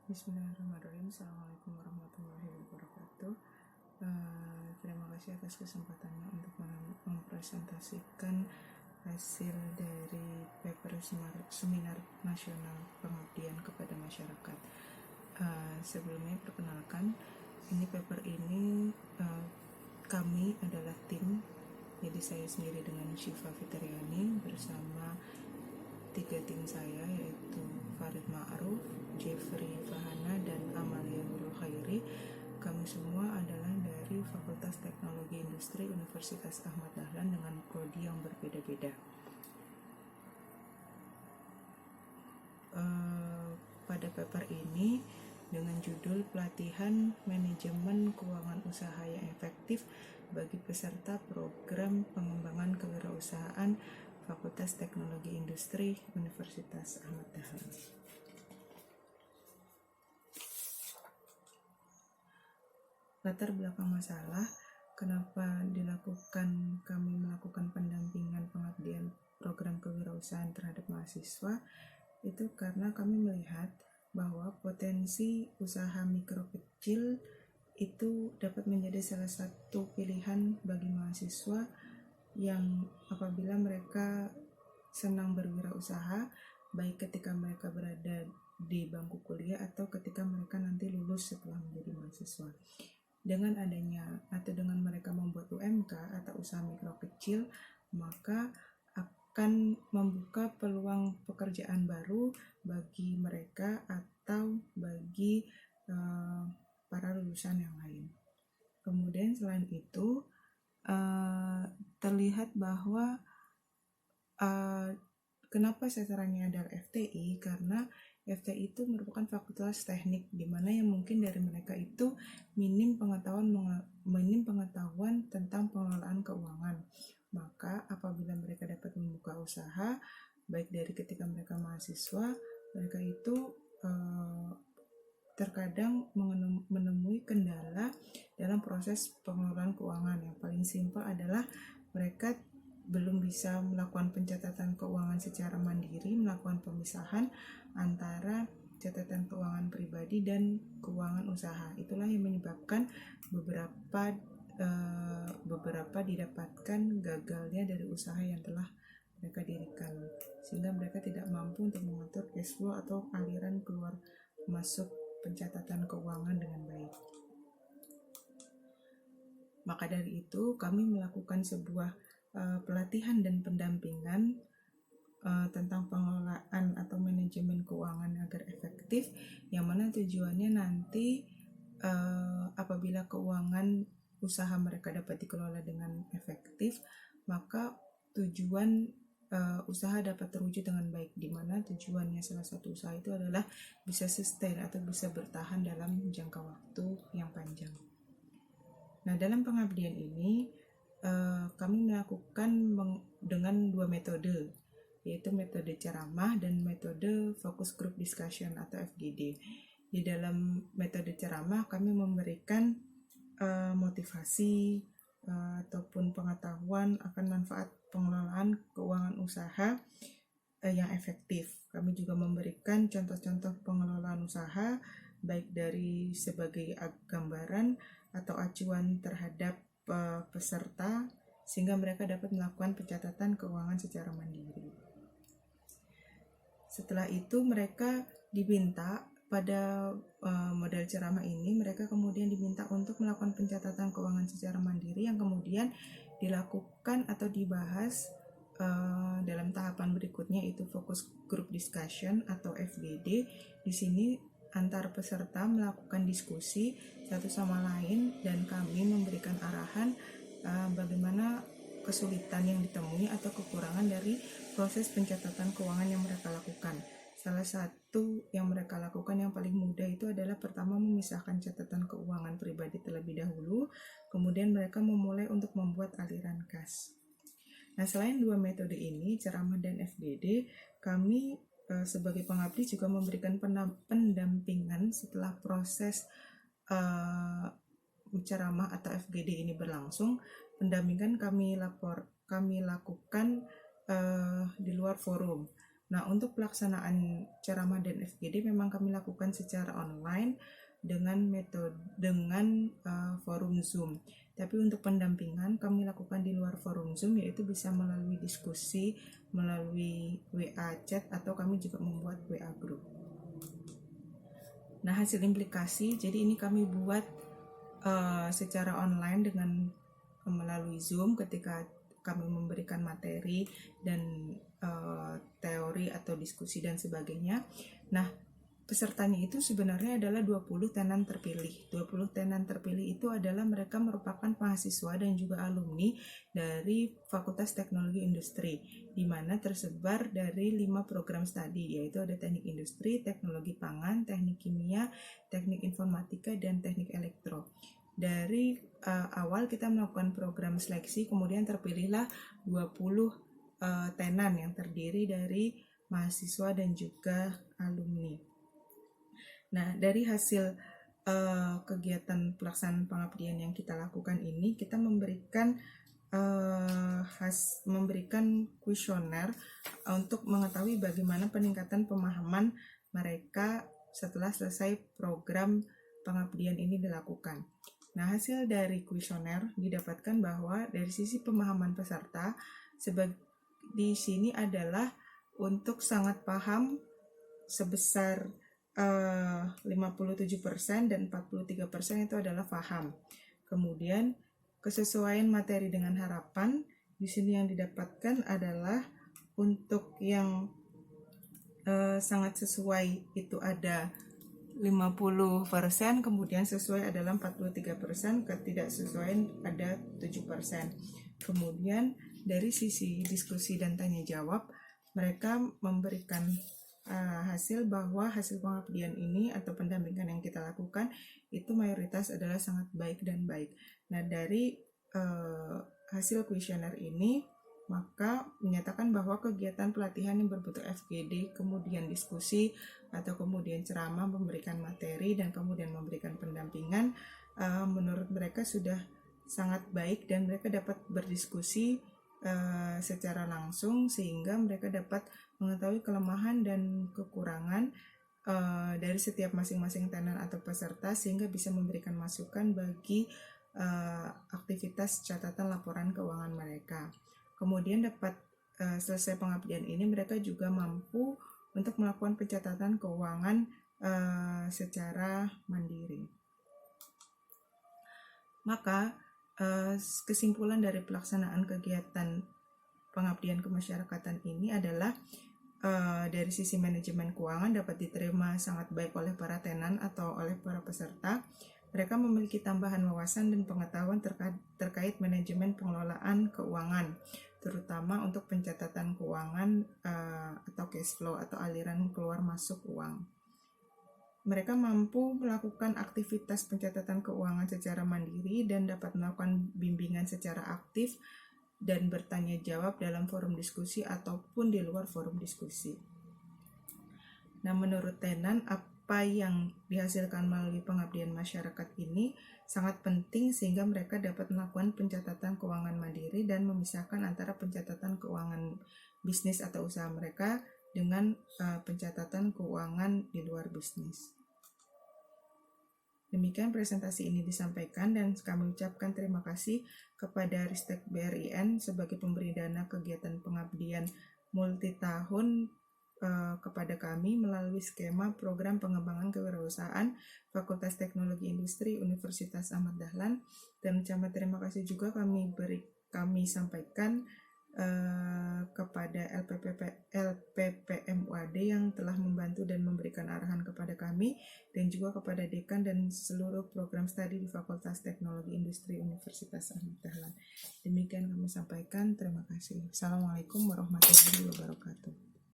Bismillahirrahmanirrahim. Assalamualaikum warahmatullahi wabarakatuh. Terima kasih atas kesempatannya untuk mempresentasikan hasil dari paper seminar nasional pengabdian kepada masyarakat. Sebelumnya perkenalkan, ini paper ini kami adalah tim, jadi saya sendiri dengan Syifa Fitriani bersama 3 tim saya, yaitu Farid Ma'ruf, Jeffrey Fahana, dan Amalia Nurul Khairi. Kami semua adalah dari Fakultas Teknologi Industri Universitas Ahmad Dahlan dengan prodi yang berbeda-beda. Pada paper ini dengan judul Pelatihan Manajemen Keuangan Usaha yang Efektif bagi peserta Program Pengembangan Kewirausahaan Fakultas Teknologi Industri Universitas Ahmad Dahlan. Latar belakang masalah, kenapa kami melakukan pendampingan pengabdian program kewirausahaan terhadap mahasiswa, itu karena kami melihat bahwa potensi usaha mikro kecil itu dapat menjadi salah satu pilihan bagi mahasiswa yang apabila mereka senang berwirausaha, baik ketika mereka berada di bangku kuliah atau ketika mereka nanti lulus setelah menjadi mahasiswa. Dengan adanya atau dengan mereka membuat UMK atau usaha mikro kecil, maka akan membuka peluang pekerjaan baru bagi mereka atau bagi para lulusan yang lain. Kemudian selain itu, terlihat bahwa kenapa sasarannya adalah FTI, karena FTI itu merupakan fakultas teknik di mana yang mungkin dari mereka itu minim pengetahuan tentang pengelolaan keuangan. Maka apabila mereka dapat membuka usaha, baik dari ketika mereka mahasiswa, mereka itu terkadang menemui kendala dalam proses pengelolaan keuangan. Yang paling simpel adalah mereka belum bisa melakukan pencatatan keuangan secara mandiri, melakukan pemisahan antara catatan keuangan pribadi dan keuangan usaha. Itulah yang menyebabkan beberapa didapatkan gagalnya dari usaha yang telah mereka dirikan, sehingga mereka tidak mampu untuk mengatur cash flow atau aliran keluar masuk pencatatan keuangan dengan baik. Maka dari itu kami melakukan sebuah pelatihan dan pendampingan tentang pengelolaan atau manajemen keuangan agar efektif, yang mana tujuannya nanti apabila keuangan usaha mereka dapat dikelola dengan efektif, maka tujuan usaha dapat terwujud dengan baik, di mana tujuannya salah satu usaha itu adalah bisa sustain atau bisa bertahan dalam jangka waktu yang panjang. Nah, dalam pengabdian ini kami melakukan dengan 2 metode, yaitu metode ceramah dan metode focus group discussion atau FGD. Di dalam metode ceramah kami memberikan motivasi ataupun pengetahuan akan manfaat pengelolaan keuangan usaha yang efektif. Kami juga memberikan contoh-contoh pengelolaan usaha, baik dari sebagai gambaran atau acuan terhadap peserta, sehingga mereka dapat melakukan pencatatan keuangan secara mandiri. Setelah itu mereka diminta pada model ceramah ini, mereka kemudian diminta untuk melakukan pencatatan keuangan secara mandiri yang kemudian dilakukan atau dibahas dalam tahapan berikutnya, itu focus group discussion atau FGD. Di sini antar peserta melakukan diskusi satu sama lain dan kami memberikan arahan bagaimana kesulitan yang ditemui atau kekurangan dari proses pencatatan keuangan yang mereka lakukan. Salah satu yang mereka lakukan yang paling mudah itu adalah pertama memisahkan catatan keuangan pribadi terlebih dahulu, kemudian mereka memulai untuk membuat aliran kas. Nah, selain 2 metode ini, ceramah dan FGD, kami sebagai pengabdi juga memberikan pendampingan setelah proses ceramah atau FGD ini berlangsung. Pendampingan kami lakukan di luar forum. Nah, untuk pelaksanaan ceramah dan FGD memang kami lakukan secara online dengan forum Zoom. Tapi untuk pendampingan kami lakukan di luar forum Zoom, yaitu bisa melalui diskusi, melalui WA chat, atau kami juga membuat WA group. Nah, hasil implikasi, jadi ini kami buat secara online dengan melalui Zoom ketika kami memberikan materi dan teori atau diskusi dan sebagainya. Nah, pesertanya itu sebenarnya adalah 20 tenan terpilih. 20 tenan terpilih itu adalah mereka merupakan mahasiswa dan juga alumni dari Fakultas Teknologi Industri, di mana tersebar dari 5 program studi, yaitu ada teknik industri, teknologi pangan, teknik kimia, teknik informatika, dan teknik elektro. Dari awal kita melakukan program seleksi, kemudian terpilihlah 20 tenan yang terdiri dari mahasiswa dan juga alumni. Nah, dari hasil kegiatan pelaksanaan pengabdian yang kita lakukan ini, kita memberikan kuesioner untuk mengetahui bagaimana peningkatan pemahaman mereka setelah selesai program pengabdian ini dilakukan. Nah, hasil dari kuesioner didapatkan bahwa dari sisi pemahaman peserta, di sini adalah untuk sangat paham sebesar 57% dan 43% itu adalah paham. Kemudian kesesuaian materi dengan harapan, di sini yang didapatkan adalah untuk yang sangat sesuai itu ada 50%, kemudian sesuai adalah 43%, ketidaksesuaian ada 7%. Kemudian dari sisi diskusi dan tanya jawab, mereka memberikan hasil bahwa hasil pengabdian ini atau pendampingan yang kita lakukan itu mayoritas adalah sangat baik dan baik. Nah, dari hasil kuesioner ini maka menyatakan bahwa kegiatan pelatihan yang berbentuk FGD, kemudian diskusi, atau kemudian ceramah, memberikan materi, dan kemudian memberikan pendampingan, menurut mereka sudah sangat baik dan mereka dapat berdiskusi secara langsung sehingga mereka dapat mengetahui kelemahan dan kekurangan dari setiap masing-masing tenan atau peserta sehingga bisa memberikan masukan bagi aktivitas catatan laporan keuangan mereka. Kemudian dapat selesai pengabdian ini mereka juga mampu untuk melakukan pencatatan keuangan secara mandiri. Maka kesimpulan dari pelaksanaan kegiatan pengabdian kemasyarakatan ini adalah dari sisi manajemen keuangan dapat diterima sangat baik oleh para tenan atau oleh para peserta. Mereka memiliki tambahan wawasan dan pengetahuan terkait manajemen pengelolaan keuangan, terutama untuk pencatatan keuangan atau cash flow atau aliran keluar masuk uang. Mereka mampu melakukan aktivitas pencatatan keuangan secara mandiri dan dapat melakukan bimbingan secara aktif dan bertanya jawab dalam forum diskusi ataupun di luar forum diskusi. Nah, menurut tenan, apa yang dihasilkan melalui pengabdian masyarakat ini sangat penting sehingga mereka dapat melakukan pencatatan keuangan mandiri dan memisahkan antara pencatatan keuangan bisnis atau usaha mereka dengan pencatatan keuangan di luar bisnis. Demikian presentasi ini disampaikan dan kami ucapkan terima kasih kepada Ristek BRIN sebagai pemberi dana kegiatan pengabdian multitahun kepada kami melalui skema program pengembangan kewirausahaan Fakultas Teknologi Industri Universitas Ahmad Dahlan, dan ucapan terima kasih juga kami sampaikan kepada LPPMUAD yang telah membantu dan memberikan arahan kepada kami, dan juga kepada dekan dan seluruh program studi di Fakultas Teknologi Industri Universitas Ahmad Dahlan. Demikian kami sampaikan, terima kasih. Assalamualaikum warahmatullahi wabarakatuh.